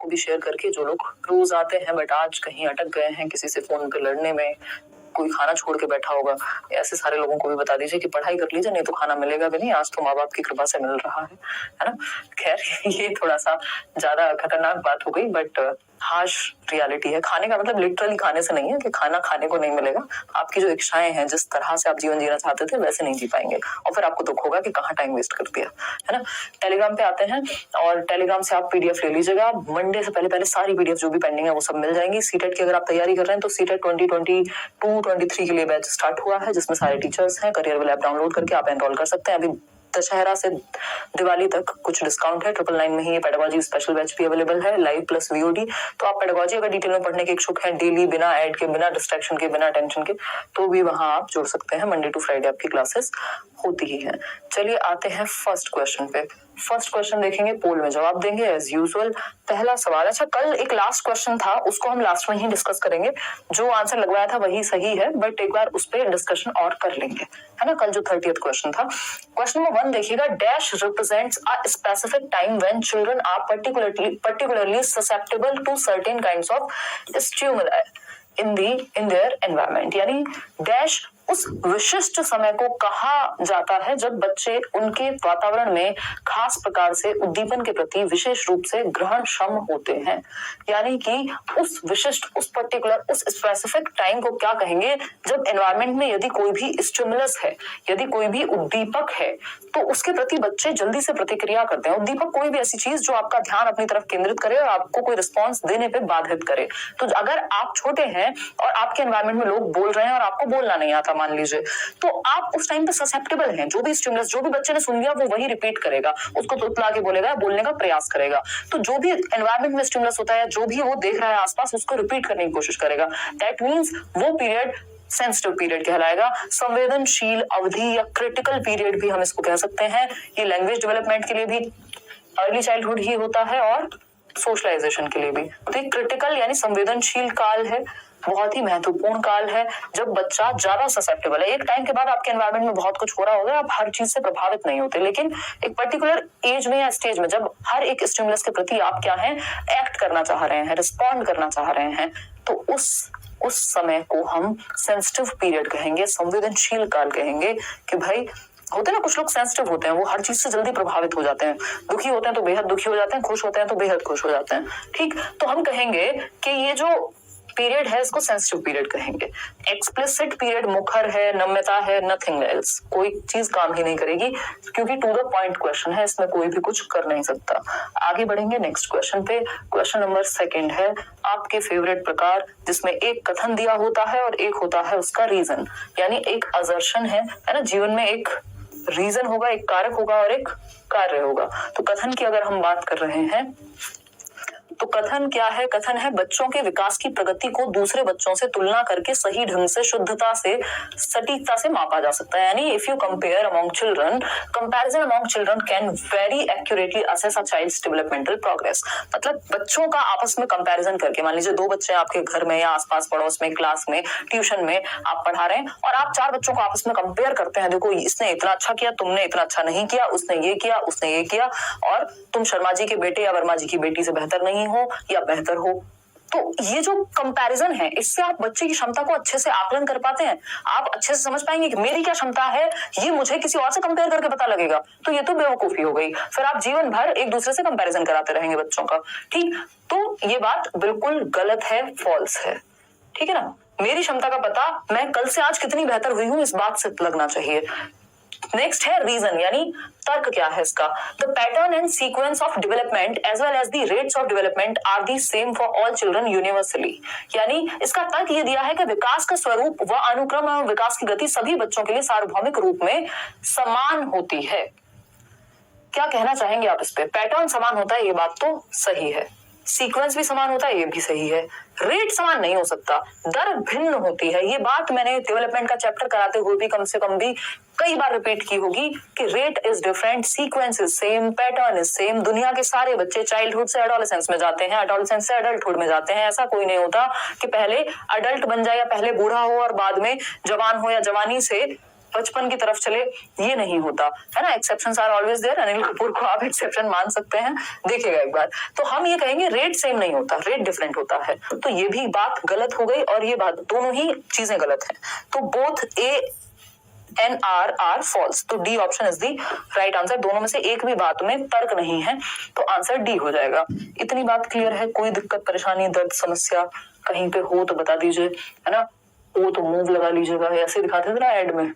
भी शेयर करके, जो लोग रोज आते हैं बट आज कहीं अटक गए हैं किसी से फोन पे लड़ने में, कोई खाना छोड़ के बैठा होगा, ऐसे सारे लोगों को भी बता दीजिए कि पढ़ाई कर लीजिए, नहीं तो खाना मिलेगा भी नहीं, आज तो माँ बाप की कृपा से मिल रहा है ना। खैर ये थोड़ा सा ज्यादा खतरनाक बात हो गई, बट हार्श रियलिटी है। खाने का मतलब लिटरली खाने से नहीं है कि खाना खाने को नहीं मिलेगा, आपकी जो इच्छाएं हैं, जिस तरह से आप जीवन जीना चाहते थे वैसे नहीं जी पाएंगे, और फिर आपको दुख होगा कि कहाँ टाइम वेस्ट कर दिया, है ना। टेलीग्राम पे आते हैं और टेलीग्राम से आप पीडीएफ ले लीजिएगा, मंडे से पहले सारी पीडीएफ जो भी पेंडिंग है वो सब मिल जाएंगी। सीटेट की अगर आप तैयारी कर रहे हैं तो सीटेट 2022-23 के लिए बैच स्टार्ट हुआ है, जिसमें सारे टीचर्स हैं। करियर वेल ऐप डाउनलोड करके आप एनरोल कर सकते हैं। अभी दशहरा से दिवाली तक कुछ डिस्काउंट है, 999 में ही ये पेडागोजी स्पेशल बैच भी अवेलेबल है, लाइव प्लस वीओडी। तो आप पेडागोजी अगर डिटेल में पढ़ने के इच्छुक हैं, डेली बिना ऐड के, बिना डिस्ट्रैक्शन के, बिना टेंशन के, तो भी वहां आप जुड़ सकते हैं। मंडे टू फ्राइडे आपकी क्लासेस होती ही हैं। चलिए आते हैं फर्स्ट क्वेश्चन पे। फर्स्ट क्वेश्चन देखेंगे, पोल में जवाब देंगे एज यूजुअल। पहला सवाल, अच्छा कल एक लास्ट क्वेश्चन था, उसको हम लास्ट में ही डिस्कस करेंगे। जो आंसर लगवाया था वही सही है, बट एक बार उस पर डिस्कशन और कर लेंगे, है ना। कल जो 30th क्वेश्चन था, क्वेश्चन नंबर 1 देखिएगा, dash represents a specific time when children are particularly susceptible to certain kinds of stimuli in their environment। यानी डैश उस विशिष्ट समय को कहा जाता है जब बच्चे उनके वातावरण में खास प्रकार से उद्दीपन के प्रति विशेष रूप से ग्रहणक्षम होते हैं। यानी कि उस विशिष्ट, उस पर्टिकुलर, उस स्पेसिफिक टाइम को क्या कहेंगे, जब एनवायरमेंट में यदि कोई भी स्टिमुलस है, यदि कोई भी उद्दीपक है, तो उसके प्रति बच्चे जल्दी से प्रतिक्रिया करते हैं। उद्दीपक कोई भी ऐसी चीज जो आपका ध्यान अपनी तरफ केंद्रित करे और आपको कोई रिस्पॉन्स देने पे बाधित करे। तो अगर आप छोटे हैं और आपके एनवायरमेंट में लोग बोल रहे हैं और आपको बोलना नहीं आता मान लीजिए, तो आप उस टाइम पे ससेप्टेबल हैं। जो भी स्टिमुलस, जो भी बच्चे ने सुन लिया वो वही रिपीट करेगा, उसको तुतला के बोलेगा, बोलने का प्रयास करेगा। तो जो भी एनवायरमेंट में स्टिमुलस होता है, जो भी वो देख रहा है आसपास, उसको रिपीट करने की कोशिश करेगा। दैट मीन्स वो पीरियड सेंसिटिव पीरियड कहलाएगा। संवेदनशील अवधि या क्रिटिकल पीरियड भी हम इसको कह सकते हैं। ये लैंग्वेज डेवलपमेंट के लिए भी अर्ली चाइल्डहुड ही होता है और सोशलाइजेशन के लिए भी। तो ये क्रिटिकल यानी संवेदनशील काल है, बहुत ही महत्वपूर्ण काल है, जब बच्चा ज्यादा ससेप्टेबल है। एक टाइम के बाद आपके एनवायरमेंट में बहुत कुछ हो रहा होगा, आप हर चीज से प्रभावित नहीं होते, लेकिन एक पर्टिकुलर एज में या स्टेज में जब हर एक स्टिमुलस के प्रति आप क्या है, एक्ट करना चाह रहे हैं, रिस्पॉन्ड करना चाह रहे हैं, तो उस समय को हम सेंसिटिव पीरियड कहेंगे, संवेदनशील काल कहेंगे। कि भाई होते ना कुछ लोग सेंसिटिव होते हैं, वो हर चीज से जल्दी प्रभावित हो जाते हैं, दुखी होते हैं तो बेहद दुखी हो जाते हैं, खुश होते हैं तो बेहद खुश हो जाते हैं। ठीक, तो हम कहेंगे कि ये जो पीरियड है इसको सेंसिटिव पीरियड कहेंगे। एक्सप्लिसिट पीरियड मुखर है, नम्यता है, नथिंग एल्स, कोई चीज काम ही नहीं करेगी, क्योंकि टू द पॉइंट क्वेश्चन है, इसमें कोई भी कुछ कर नहीं सकता। आगे बढ़ेंगे नेक्स्ट क्वेश्चन पे। क्वेश्चन नंबर 2 है, आपके फेवरेट प्रकार, जिसमें एक कथन दिया होता है और एक होता है उसका रीजन। यानी एक असर्शन है ना, जीवन में एक रीजन होगा, एक कारक होगा और एक कार्य होगा। तो कथन की अगर हम बात कर रहे हैं तो कथन क्या है, कथन है बच्चों के विकास की प्रगति को दूसरे बच्चों से तुलना करके सही ढंग से, शुद्धता से, सटीकता से मापा जा सकता है। यानी if you compare among children, comparison among children can very accurately assess a child's developmental progress. मतलब बच्चों का आपस में कंपैरिजन करके, मान लीजिए 2 बच्चे आपके घर में या आसपास पड़ोस में, क्लास में, ट्यूशन में आप पढ़ा रहे हैं और आप 4 बच्चों को आपस में कंपेयर करते हैं, देखो इसने इतना अच्छा किया, तुमने इतना अच्छा नहीं किया, उसने ये किया, उसने ये किया, और तुम शर्मा जी के बेटे या वर्मा जी की बेटी से बेहतर नहीं हो या बेहतर हो। तो ये जो कंपैरिजन है, इससे आप बच्चे की क्षमता को अच्छे से आकलन कर पाते हैं। आप अच्छे से समझ पाएंगे कि मेरी क्या क्षमता है, ये मुझे किसी और से कंपेयर करके पता लगेगा, तो ये तो बेवकूफी हो गई। फिर आप जीवन भर एक दूसरे से कंपैरिजन कराते रहेंगे बच्चों का। ठीक, तो ये बात बिल्कुल गलत है, फॉल्स है। ठीक है ना, मेरी क्षमता का पता मैं कल से आज कितनी बेहतर हुई हूं, इस बात से लगना चाहिए। नेक्स्ट है रीजन, यानी तर्क क्या है इसका। The pattern and sequence of development as well as the rates of development are the same for all children universally. यानी इसका तर्क ये दिया है कि विकास का स्वरूप व अनुक्रम एवं विकास की गति सभी बच्चों के लिए सार्वभौमिक रूप में समान होती है। क्या कहना चाहेंगे आप इस पे? पैटर्न समान होता है, ये बात तो सही है, सीक्वेंस भी समान होता है, ये भी सही है। रेट समान नहीं हो सकता, दर भिन्न होती है। ये बात मैंने डेवलपमेंट का चैप्टर कराते हुए भी कम से कम भी कई बार रिपीट की होगी कि rate is different, sequence is same, pattern is same. दुनिया के सारे बच्चे चाइल्डहुड से एडोलेसेंस में जाते हैं, एडोलेसेंस से अडल्टहुड में जाते हैं। ऐसा कोई नहीं होता कि पहले अडल्ट बन जाए या पहले बूढ़ा हो और बाद में जवान हो या जवानी से बचपन की तरफ चले, ये नहीं होता है ना। Exceptions are always there, Anil Kapoor को आप एक्सेप्शन मान सकते हैं, देखिएगा एक बार। तो हम ये कहेंगे रेट सेम नहीं होता, रेट डिफरेंट होता है, तो ये भी बात गलत हो गई और ये बात, दोनों ही चीजें गलत है। तो both A and R false, तो D option is the right answer. दोनों में से एक भी बात में तर्क नहीं है, तो आंसर डी हो जाएगा। इतनी बात क्लियर है? कोई दिक्कत परेशानी दर्द समस्या कहीं पे हो तो बता दीजिए, है ना। हो तो मूव लगा लीजिएगा, ऐसे दिखाते थे ना एड में,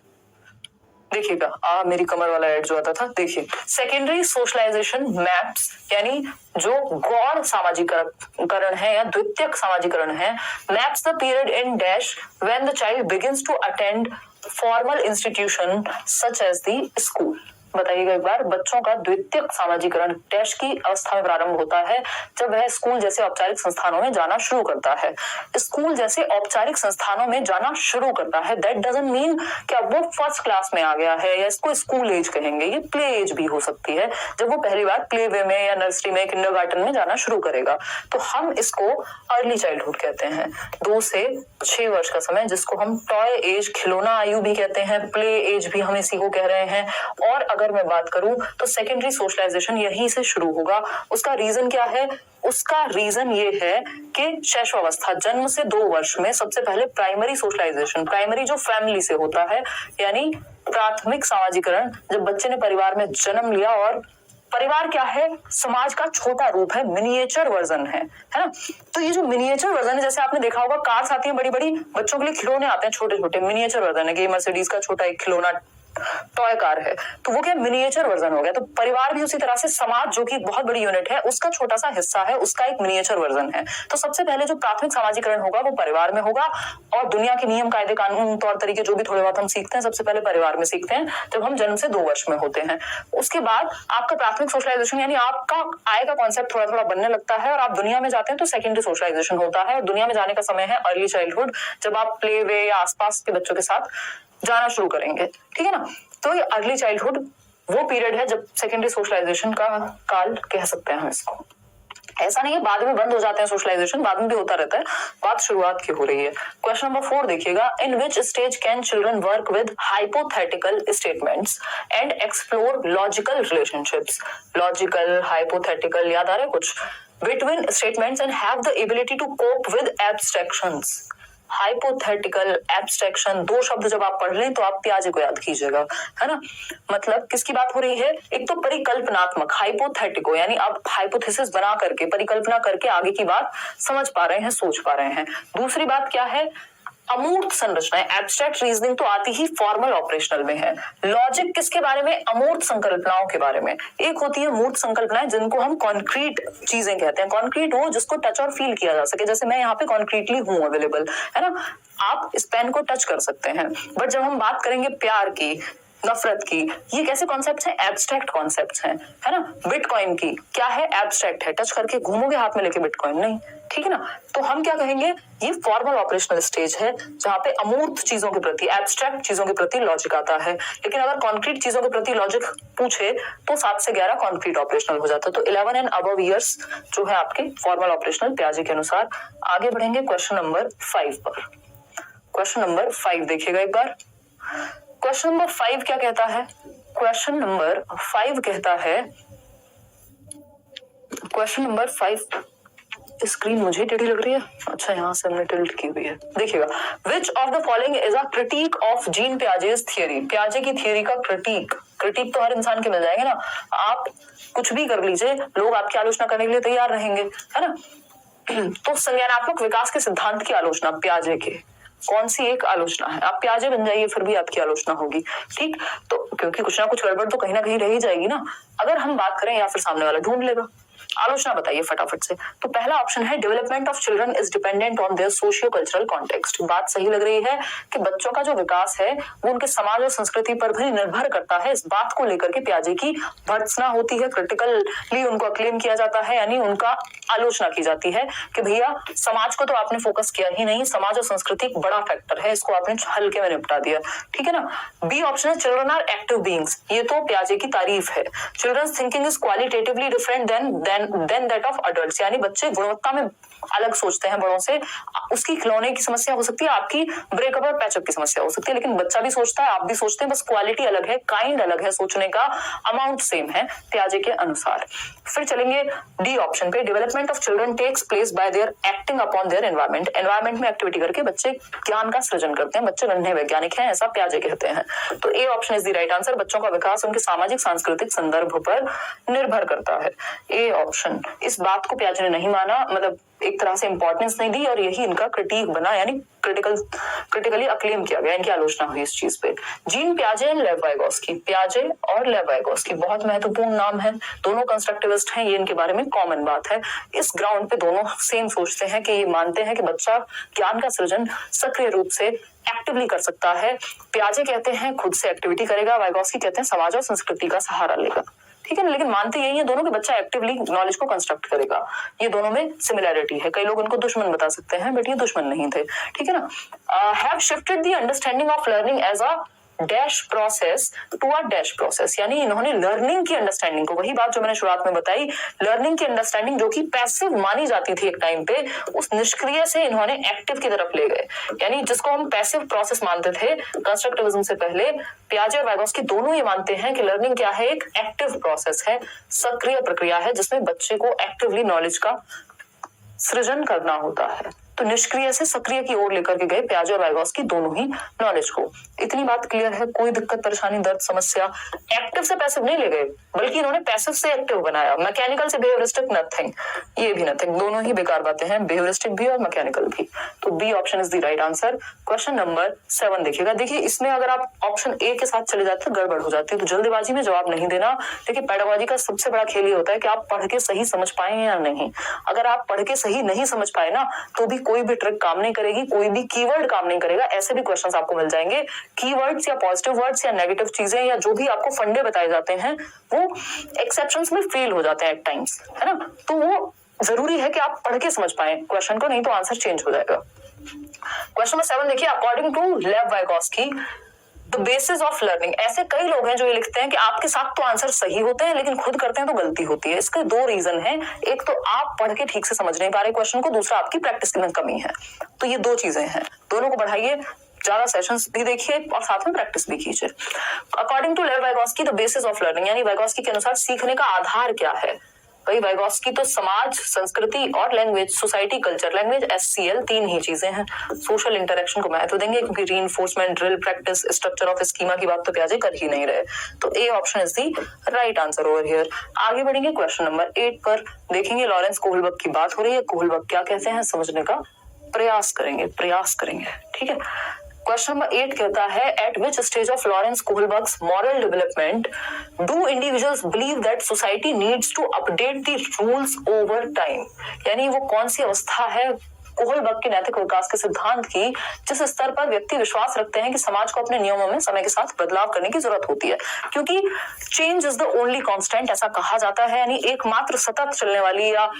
देखिएगा मेरी कमर वाला एड जो आता था, देखिए सेकेंडरी सोशलाइजेशन मैप्स, यानी जो गौण सामाजिकरण है या द्वितीयक सामाजिकरण है, maps the period in dash when the child begins to attend formal institution such as the school. बताइएगा एक बार, बच्चों का द्वितीयक सामाजिकरण डैश की अवस्था में प्रारंभ होता है जब वह स्कूल जैसे औपचारिक संस्थानों में जाना शुरू करता है। स्कूल जैसे औपचारिक संस्थानों में जाना शुरू करता है, दैट डजंट मीन कि अब वो फर्स्ट क्लास में आ गया है या इसको स्कूल एज कहेंगे, ये प्ले एज भी हो सकती है, जब वो पहली बार प्ले वे में या नर्सरी में, किंडरगार्टन में जाना शुरू करेगा, तो हम इसको अर्ली चाइल्डहुड कहते हैं। 2 से 6 वर्ष का समय, जिसको हम टॉय एज, खिलौना आयु भी कहते हैं, प्ले एज भी हम इसी को कह रहे हैं। और अगर मैं बात करूं तो सेकेंडरी सोशलाइजेशन यहीं से शुरू होगा। उसका रीजन क्या है? उसका रीजन ये है कि शैशवावस्था, जन्म से 2 वर्ष में सबसे पहले प्राइमरी सोशलाइजेशन, प्राइमरी जो फैमिली से होता है, यानी प्राथमिक सामाजिकरण, जब बच्चे ने परिवार में जन्म लिया, और परिवार क्या है? समाज का छोटा रूप है, मिनिएचर वर्जन है ना। तो ये जो मिनिएचर वर्जन है, जैसे आपने देखा होगा कार्स आती है बड़ी बड़ी, बच्चों के लिए खिलौने आते हैं छोटे छोटे, मिनिएचर वर्जन है कि मर्सिडीज का छोटा एक खिलौना टॉय कार है, तो वो क्या मिनिएचर वर्जन हो गया। तो परिवार भी उसी तरह से समाज जो कि बहुत बड़ी यूनिट है, उसका छोटा सा हिस्सा है, उसका एक मिनिएचर वर्जन है। तो सबसे पहले जो प्राथमिक सामाजिकरण होगा वो परिवार में होगा, और दुनिया के नियम कायदे कानून तौर तरीके जो भी थोड़े बहुत हम सीखते हैं सबसे पहले परिवार में सीखते हैं, जब हम जन्म से 2 वर्ष में होते हैं। उसके बाद आपका प्राथमिक सोशलाइजेशन, यानी आपका आय का कॉन्सेप्ट थोड़ा थोड़ा बनने लगता है और आप दुनिया में जाते हैं, तो सेकेंडरी सोशलाइजेशन होता है। और दुनिया में जाने का समय है अर्ली चाइल्डहुड, जब आप प्ले वे या आसपास के बच्चों के साथ जाना शुरू करेंगे, ठीक है ना। तो ये अर्ली चाइल्डहुड वो पीरियड है जब सेकेंडरी सोशलाइजेशन का काल कह सकते हैं हम इसको। ऐसा नहीं है बाद में बंद हो जाते हैं सोशलाइजेशन, बाद में भी होता रहता है, बात शुरुआत की हो रही है। क्वेश्चन नंबर 4 देखिएगा, in which stage can children work with hypothetical statements and explore logical relationships. Logical, hypothetical, याद आ रहा है कुछ? Between statements and have the ability to cope with abstractions. Hypothetical, abstraction, 2 शब्द जब आप पढ़ लें तो आप प्याजे को याद कीजिएगा, है ना। मतलब किसकी बात हो रही है? एक तो परिकल्पनात्मक, हाइपोथेटिको, यानी आप हाइपोथेसिस बना करके, परिकल्पना करके आगे की बात समझ पा रहे हैं, सोच पा रहे हैं। दूसरी बात क्या है? अमूर्त संरचनाएं, एब्स्ट्रैक्ट रीजनिंग तो आती ही फॉर्मल ऑपरेशनल में है। लॉजिक किसके बारे में? अमूर्त संकल्पनाओं के बारे में। एक होती है मूर्त संकल्पनाएं जिनको हम कॉन्क्रीट चीजें कहते हैं। कॉन्क्रीट वो जिसको टच और फील किया जा सके, जैसे मैं यहाँ पे कॉन्क्रीटली हूँ अवेलेबल, है ना, आप इस पेन को टच कर सकते हैं। बट जब हम बात करेंगे प्यार की, नफरत की, ये कैसे कॉन्सेप्ट्स हैं? एब्स्ट्रैक्ट कॉन्सेप्ट्स हैं, है ना। बिटकॉइन की क्या है? एब्स्ट्रैक्ट है, टच करके घूमोगे हाथ में लेके बिटकॉइन नहीं, ठीक है ना। तो हम क्या कहेंगे? ये फॉर्मल ऑपरेशनल स्टेज है जहां पे अमूर्त चीजों के प्रति, एब्स्ट्रैक्ट चीजों के प्रति लॉजिक आता है। लेकिन अगर कॉन्क्रीट चीजों के प्रति लॉजिक पूछे तो 7 से 11 कॉन्क्रीट ऑपरेशनल हो जाता है। तो 11 एंड अबव ईयर्स जो है आपके फॉर्मल ऑपरेशनल प्याजे के अनुसार। आगे बढ़ेंगे क्वेश्चन नंबर 5 पर। क्वेश्चन नंबर 5 देखिएगा एक बार। क्वेश्चन नंबर 5 क्या कहता है? क्वेश्चन नंबर 5 कहता है, क्वेश्चन नंबर 5, स्क्रीन मुझे टेढ़ी लग रही है, अच्छा यहाँ से हमने टिल्ट की हुई है, देखिएगा। Which of the following is a critique of Jean Piaget's theory. पियाजे की थियरी का क्रिटिक तो हर इंसान के मिल जाएंगे ना, आप कुछ भी कर लीजिए, लोग आपकी आलोचना करने के लिए तैयार रहेंगे, है ना। तो संज्ञानात्मक विकास के सिद्धांत की आलोचना पियाजे के, कौन सी एक आलोचना है? आप प्याजे बन जाइए फिर भी आपकी आलोचना होगी, ठीक। तो क्योंकि कुछ ना कुछ गड़बड़ तो कहीं ना कहीं रह ही जाएगी ना, अगर हम बात करें या फिर सामने वाला ढूंढ लेगा। आलोचना बताइए फटाफट से। तो पहला ऑप्शन है development of children is dependent on their socio cultural context. बात सही लग रही है कि बच्चों का जो विकास है वो उनके समाज और संस्कृति पर भी निर्भर करता है। इस बात को लेकर के पियाजे की भर्त्सना होती है, क्रिटिकली उनको क्लेम किया जाता है, यानी उनका आलोचना की जाती है कि भैया समाज को तो आपने फोकस किया ही नहीं, समाज और संस्कृति एक बड़ा फैक्टर है, इसको आपने हल्के में निपटा दिया, ठीक है ना। बी ऑप्शन है चिल्ड्रन आर एक्टिव बीइंग्स। ये तो पियाजे की तारीफ है। Children's thinking is qualitatively different than that of adults, यानी बच्चे गुणवत्ता में अलग सोचते हैं बड़ों से, उसकी खिलौने की समस्या हो सकती है, आपकी ब्रेकअप और पैचअप की समस्या हो सकती है। लेकिन बच्चा भी सोचता है, आप भी सोचते हैं, बस क्वालिटी अलग है, काइंड अलग है, सोचने का अमाउंट सेम है पियाजे के अनुसार। फिर चलेंगे डी ऑप्शन पे, development of children takes place by their acting upon their environment. Environment में एक्टिविटी करके बच्चे ज्ञान का सृजन करते हैं, बच्चे गंभीर वैज्ञानिक हैं, ऐसा पियाजे कहते हैं। तो A option is the right answer. बच्चों का विकास उनके सामाजिक सांस्कृतिक संदर्भ पर निर्भर करता है। A option. इस बात को पियाजे ने नहीं माना, मतलब एक तरह से इंपॉर्टेंस नहीं दी, और यही इनका क्रिटिक बना, यानी क्रिटिकली अक्लेम किया गया, इनकी आलोचना हुई इस चीज पे। जीन पियाजे एंड लेव वाइगोस्की। पियाजे और लेव वाइगोस्की बहुत महत्वपूर्ण नाम है, दोनों कंस्ट्रक्टिविस्ट हैं, ये इनके बारे में कॉमन बात है। इस ग्राउंड पे दोनों सेम सोचते हैं कि ये मानते हैं कि बच्चा ज्ञान का सृजन सक्रिय रूप से एक्टिवली कर सकता है। पियाजे कहते हैं खुद से एक्टिविटी करेगा, वाइगोस्की कहते हैं समाज और संस्कृति का सहारा लेगा। ठीक है ना, लेकिन मानते यही है दोनों कि बच्चा एक्टिवली नॉलेज को कंस्ट्रक्ट करेगा। ये दोनों में सिमिलैरिटी है, कई लोग इनको दुश्मन बता सकते हैं, बट ये दुश्मन नहीं थे। ठीक है ना। Have shifted the understanding of learning as a dash process to a dash process, यानी इन्होंने लर्निंग की अंडरस्टैंडिंग को, वही बात जो मैंने शुरुआत में बताई, लर्निंग की अंडरस्टैंडिंग जो कि पैसिव मानी जाती थी एक टाइम पे, उस निष्क्रिय से इन्होंने एक्टिव की तरफ ले गए। यानी जिसको हम पैसिव प्रोसेस मानते थे कंस्ट्रक्टिविज्म से पहले, पियाजे और वाइगोस्की दोनों ये मानते हैं कि लर्निंग क्या है, एक एक्टिव प्रोसेस है, सक्रिय प्रक्रिया है, जिसमें बच्चे को एक्टिवली नॉलेज का सृजन करना होता है। तो निष्क्रिय से सक्रिय की ओर लेकर के गए पियाजे और वाइगोस्की दोनों ही नॉलेज को। इतनी बात क्लियर है, कोई दिक्कत परेशानी दर्द समस्या। एक्टिव से पैसिव नहीं ले गए, बल्कि इन्होंने पैसिव से एक्टिव बनाया। मैकेनिकल से बिहेवियरिस्टिक नथिंग, ये भी नथिंग, दोनों ही बेकार बातें हैं, बिहेवियरिस्टिक भी और मैकेनिकल भी। तो B option is the right answer. Question number 7 देखिएगा। देखिए इसमें अगर आप ऑप्शन ए के साथ चले जाते तो गड़बड़ हो जाती है, तो जल्दबाजी में जवाब नहीं देना। देखिए पेडागोजी का सबसे बड़ा खेल ये होता है कि आप पढ़ के सही समझ पाए या नहीं। अगर आप पढ़ के सही नहीं समझ पाए ना, तो भी कोई भी ट्रिक काम नहीं करेगी, कोई भी कीवर्ड काम नहीं करेगा। ऐसे भी क्वेश्चंस आपको मिल जाएंगे, कीवर्ड्स या पॉजिटिव वर्ड्स या नेगेटिव चीजें या जो भी आपको फंडे बताए जाते हैं वो एक्सेप्शंस में फेल हो जाते हैं एट टाइम्स, है ना। तो वो जरूरी है कि आप पढ़ के समझ पाए क्वेश्चन को, नहीं तो आंसर चेंज हो जाएगा। क्वेश्चन नंबर 7 देखिए, अकॉर्डिंग टू लेव Vygotsky the basis of learning. ऐसे कई लोग हैं जो ये लिखते हैं कि आपके साथ तो आंसर सही होते हैं, लेकिन खुद करते हैं तो गलती होती है। इसके दो रीजन हैं, एक तो आप पढ़ के ठीक से समझ नहीं पा रहे क्वेश्चन को, दूसरा आपकी प्रैक्टिस में कमी है। तो ये दो चीजें हैं, दोनों को बढ़ाइए, ज्यादा सेशंस भी देखिए और साथ में प्रैक्टिस भी कीजिए। अकॉर्डिंग टू लेव Vygotsky the basis of learning, यानी वाइगोस्की के अनुसार सीखने का आधार क्या है। भाई वाइगोस्की तो समाज, संस्कृति और language, society, culture, language, SCL, 3 ही चीजें हैं। सोशल इंटरेक्शन को महत्व देंगे क्योंकि reinforcement, drill, practice, structure of schema की बात तो पियाजे कर ही नहीं रहे। तो A option is the right answer over here. आगे बढ़ेंगे क्वेश्चन नंबर 8 पर, देखेंगे लॉरेंस कोहलबर्ग की बात हो रही है। कोहलबर्ग क्या कहते हैं समझने का प्रयास करेंगे। ठीक है। क्वेश्चन नंबर 8 कहता है, at which stage of Lawrence Kohlberg's moral development do individuals believe that society needs to update the rules over time. यानी वो कौन सी अवस्था है कोहलबर्ग के नैतिक विकास के सिद्धांत की जिस स्तर पर व्यक्ति विश्वास रखते हैं कि समाज को अपने नियमों में समय के साथ बदलाव करने की जरूरत होती है। क्योंकि change is the only constant, ऐसा कहा जाता है, यानी एकमात्र सतत चलने वाली या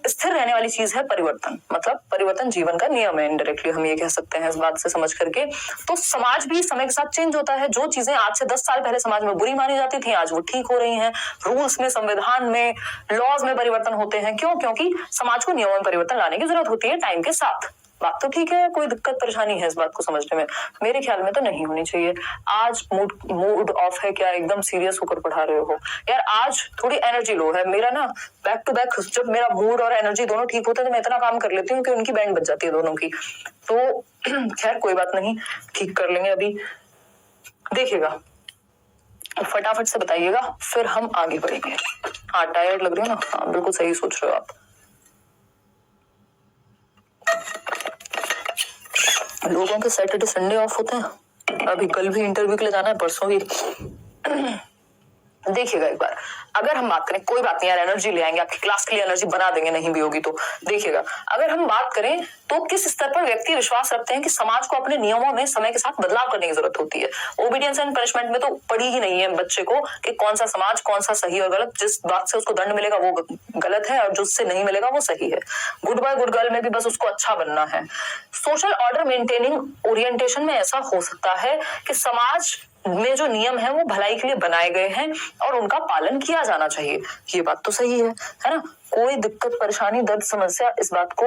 स्थिर रहने वाली चीज है परिवर्तन। मतलब परिवर्तन जीवन का नियम है, इनडायरेक्टली हम ये कह सकते हैं इस बात से समझ करके। तो समाज भी समय के साथ चेंज होता है। जो चीजें आज से 10 साल पहले समाज में बुरी मानी जाती थी, आज वो ठीक हो रही हैं। रूल्स में, संविधान में, लॉज में परिवर्तन होते हैं। क्यों? क्योंकि समाज को नियमों में परिवर्तन लाने की जरूरत होती है टाइम के साथ। बात तो ठीक है, कोई दिक्कत परेशानी है इस बात को समझने में? मेरे ख्याल में तो नहीं होनी चाहिए। आज मूड ऑफ है क्या? एकदम सीरियस होकर पढ़ा रहे हो यार? आज थोड़ी एनर्जी लो है मेरा ना, बैक टू बैक जब मेरा मूड और एनर्जी दोनों ठीक होते हैं तो मैं इतना काम कर लेती हूँ कि उनकी बैंड बज जाती है दोनों की। तो खैर कोई बात नहीं, ठीक कर लेंगे। अभी देखिएगा, फटाफट से बताइएगा फिर हम आगे बढ़ेंगे। हाँ टायर्ड लग रही हो ना? हाँ बिल्कुल सही सोच रहे हो आप। लोगों के सैटरडे संडे ऑफ होते हैं। अभी कल भी इंटरव्यू के लिए जाना है, परसों भी। देखिएगा एक बार, अगर हम बात करें, कोई बात नहीं यार, एनर्जी ले आएंगे, आपकी क्लास के लिए एनर्जी बना देंगे, नहीं भी होगी तो। देखिएगा, अगर हम बात करें तो किस स्तर पर व्यक्ति विश्वास रखते हैं कि समाज को अपने नियमों में समय के साथ बदलाव करने की जरूरत होती है। ओबीडियंस एंड पनिशमेंट में तो पड़ी ही नहीं है बच्चे को कि कौन सा समाज, कौन सा सही और गलत। जिस बात से उसको दंड मिलेगा वो गलत है और जिससे नहीं मिलेगा वो सही है। गुड बॉय गुड गर्ल में भी बस उसको अच्छा बनना है। सोशल ऑर्डर मेंटेनिंग ओरिएंटेशन में ऐसा हो सकता है कि समाज में जो नियम है वो भलाई के लिए बनाए गए हैं और उनका पालन किया जाना चाहिए। ये बात तो सही है ना? कोई दिक्कत, परेशानी, दर्द, समस्या, इस बात को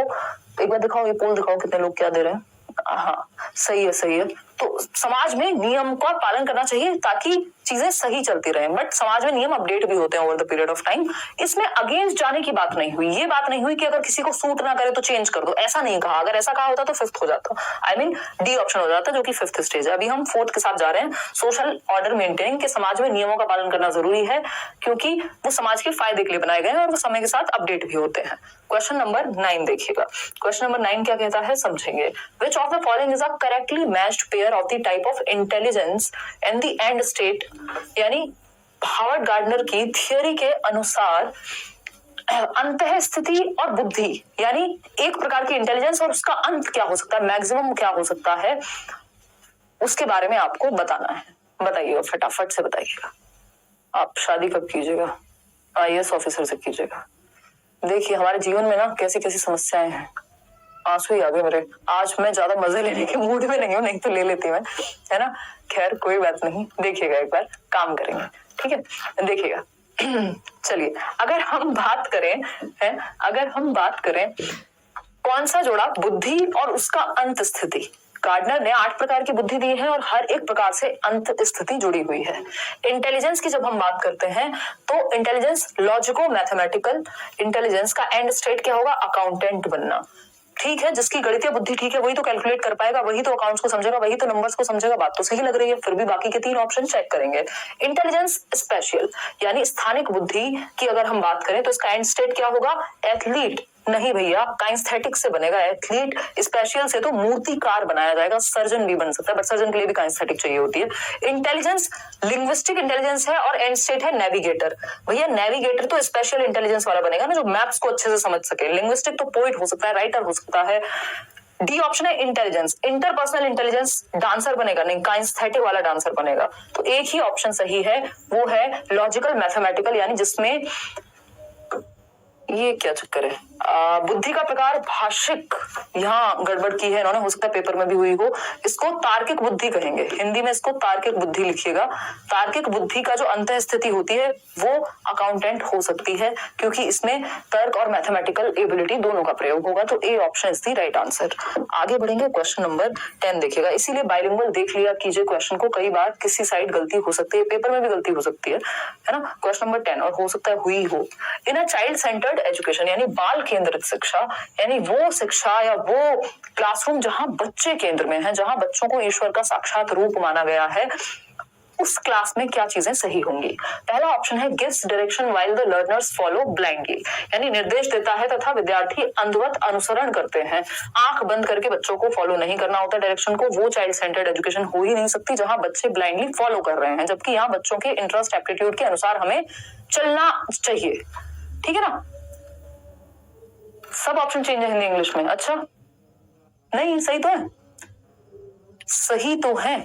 एक बार दिखाओ, ये पोल दिखाओ कितने लोग क्या दे रहे हैं। हाँ, सही है। तो समाज में नियम का पालन करना चाहिए ताकि चीजें सही चलती रहें, बट समाज में नियम अपडेट भी होते हैं over the period of time. इसमें अगेंस्ट जाने की बात नहीं हुई, ये बात नहीं हुई कि अगर किसी को सूट ना करे तो चेंज कर दो, ऐसा नहीं कहा। अगर ऐसा कहा होता तो फिफ्थ हो जाता, आई मीन डी ऑप्शन हो जाता, जो कि फिफ्थ स्टेज है। अभी हम फोर्थ के साथ जा रहे हैं, सोशल ऑर्डर मेंटेनिंग, के समाज में नियमों का पालन करना जरूरी है क्योंकि वो समाज के फायदे के लिए बनाए गए हैं और वो समय के साथ अपडेट भी होते हैं। क्वेश्चन नंबर 9 देखिएगा। क्वेश्चन नंबर 9 क्या कहता है, समझेंगे। विच of the following is a correctly matched pair of the type of intelligence and the end state, यानी हावर्ड गार्डनर की थियोरी के अनुसार अंतः स्थिति और बुद्धि, यानी एक प्रकार की इंटेलिजेंस और उसका अंत क्या हो सकता है, मैक्सिमम क्या हो सकता है, उसके बारे में आपको बताना है। बताइएगा, फटाफट से बताइएगा। आप शादी कब कीजिएगा? IAS ऑफिसर से कीजिएगा। देखिए हमारे जीवन में ना कैसी कैसी समस्याएं हैं। आंसू ही आ गए मेरे। आज मैं ज्यादा मजे लेने के मूड में नहीं हूँ, नहीं तो ले लेती मैं, है ना। खैर कोई बात नहीं, देखिएगा एक बार काम करेंगे, ठीक है, देखिएगा। चलिए अगर हम बात करें कौन सा जोड़ा बुद्धि और उसका अंत स्थिति। गार्डनर ने 8 प्रकार की बुद्धि दी है और हर एक प्रकार से अंत स्थिति जुड़ी हुई है। इंटेलिजेंस की जब हम बात करते हैं तो इंटेलिजेंस लॉजिको मैथमेटिकल, इंटेलिजेंस का एंड स्टेट क्या होगा, अकाउंटेंट बनना। ठीक है, जिसकी गणितीय बुद्धि ठीक है वही तो कैलकुलेट कर पाएगा, वही तो अकाउंट्स को समझेगा, वही तो नंबर्स को समझेगा। बात तो सही लग रही है, फिर भी बाकी के 3 ऑप्शन चेक करेंगे। इंटेलिजेंस स्पेशल यानी स्थानिक बुद्धि की अगर हम बात करें तो इसका एंड स्टेट क्या होगा, एथलीट। नहीं भैया, काइंस्थेटिक से बनेगा एथलीट। स्पेशल से तो मूर्तिकार बनाया जाएगा, सर्जन भी बन सकता है, बट सर्जन के लिए भी काइंस्थेटिक चाहिए होती है। इंटेलिजेंस लिंग्विस्टिक इंटेलिजेंस है और एंड स्टेट है नेविगेटर। भैया नेविगेटर तो स्पेशल इंटेलिजेंस वाला बनेगा ना, जो मैप्स को अच्छे से समझ सके। लिंग्विस्टिक तो पोइट हो सकता है, राइटर हो सकता है। डी ऑप्शन है इंटेलिजेंस, इंटरपर्सनल इंटेलिजेंस डांसर बनेगा, नहीं काइंस्थेटिक वाला डांसर बनेगा। तो एक ही ऑप्शन सही है, वो है लॉजिकल मैथमेटिकल, यानी जिसमें ये क्या चक्कर है, बुद्धि का प्रकार भाषिक, यहाँ गड़बड़ की है इन्होंने, हो सकता है पेपर में भी हुई हो। इसको तार्किक बुद्धि कहेंगे, हिंदी में इसको तार्किक बुद्धि लिखिएगा। तार्किक बुद्धि का जो अंत स्थिति होती है वो अकाउंटेंट हो सकती है क्योंकि इसमें तर्क और मैथमेटिकल एबिलिटी दोनों का प्रयोग होगा। तो A option is the right answer. आगे बढ़ेंगे, क्वेश्चन नंबर 10 देखिएगा। इसीलिए बाइलिंगुअल देख लिया कीजिए क्वेश्चन को, कई बार किसी साइड गलती हो सकती है, पेपर में भी गलती हो सकती है ना। क्वेश्चन नंबर 10, और हो सकता है हुई हो। इन अ चाइल्ड सेंटर्ड एजुकेशन यानी बाल केंद्रित शिक्षा, यानी वो शिक्षा या वो क्लासरूम जहां बच्चे केंद्र में है, जहां बच्चों को ईश्वर का साक्षात रूप माना गया है, उस क्लास में क्या चीजें सही होंगी। पहला ऑप्शन है gives direction while the learners follow blindly, यानी निर्देश देता है तथा विद्यार्थी अंधवत अनुसरण करते हैं। आंख बंद करके बच्चों को फॉलो नहीं करना होता डायरेक्शन को, वो चाइल्ड सेंटर्ड एजुकेशन हो ही नहीं सकती जहां बच्चे ब्लाइंडली फॉलो कर रहे हैं, जबकि यहाँ बच्चों के इंटरेस्ट एप्टीट्यूड के अनुसार हमें चलना चाहिए, ठीक है ना। सब ऑप्शन चेंज है हिंदी इंग्लिश में, अच्छा नहीं सही तो है, सही तो है।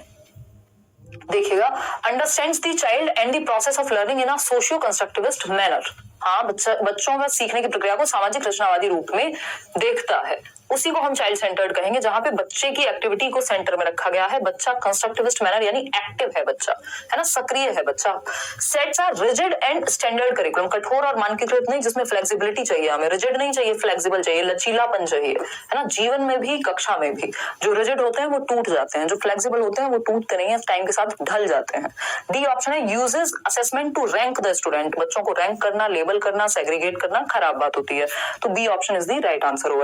देखिएगा, understands the child and the process of learning in a socio constructivist manner. हाँ, बच्चों में सीखने की प्रक्रिया को सामाजिक रचनावादी रूप में देखता है, उसी को हम चाइल्ड सेंटर्ड कहेंगे, जहां पे बच्चे की एक्टिविटी को सेंटर में रखा गया है। बच्चा कंस्ट्रक्टिविस्ट मैनर यानी एक्टिव है बच्चा, है ना, सक्रिय है बच्चा। Sets are rigid and standard curriculum, कठोर और मानकीकृत नहीं, जिसमें फ्लेक्सिबिलिटी चाहिए, हमें रिजिड नहीं चाहिए, फ्लेक्सिबल चाहिए, लचीलापन चाहिए, है ना। जीवन में भी कक्षा में भी जो रिजिड होते हैं वो टूट जाते हैं, जो फ्लेक्सिबल होते हैं वो टूटते नहीं है, टाइम के साथ ढल जाते हैं। डी ऑप्शन है uses assessment to rank the student, बच्चों को रैंक करना, लेबल करना, सेग्रीगेट करना खराब बात होती है। तो B option is the right answer over.